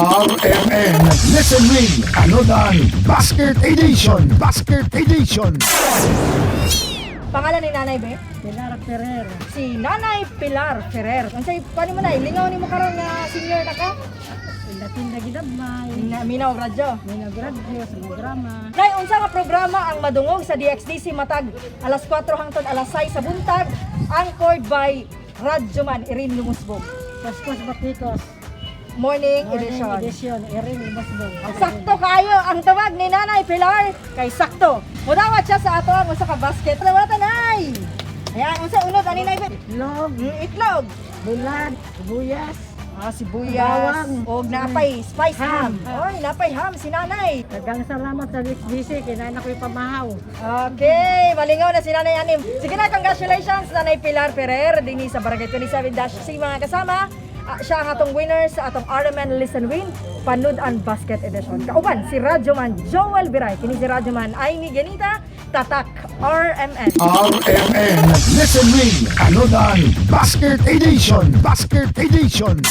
RMN Listen Ring Anodan Basket Edition Basket Edition. Pangalan ni Nanay Be? Pilar Ferrer. Si Nanay Pilar Ferrer. Unsay paano mo na lingaw nimo karon nga senior na ka? Tinda gidabmay. Minaw radyo. Minagradyo sa mga drama. Nay unsa nga programa ang madungog sa DXDC matag alas 4 hangtod alas 6 sa buntag, anchored by Radyo Man Irin Lumusbog. Paskos Batikos. Morning Morning edition. edition. Erin Ibasbog. Sakto kayo ang tawag ni Nanay Pilar kay sakto. Mudawat siya sa ato ang usa ka basket. Dawatan ay. Ayan, unsa unod ani Nay Be? Itlog. Itlog. Bulan. Sibuyas. Sibuyas. Bawang. O napay spice ham. Ham. Oy, napay ham si Nanay. Dagang salamat sa DXDC. Kinain ako yung pamahaw. Okay, malingaw na si Nanay Anim. Sige na, congratulations Nanay Pilar Ferrer din sa Barangay 27-C mga kasama. Siya ang atong winner sa atong RMN Listen Win Panudan Basket Edition. Kauban si Radyo Man Joel Biray. Kini si Radyo Man ay ni Ganita Tatak RMN. RMN Listen Ring Anodan Basket Edition Basket Edition.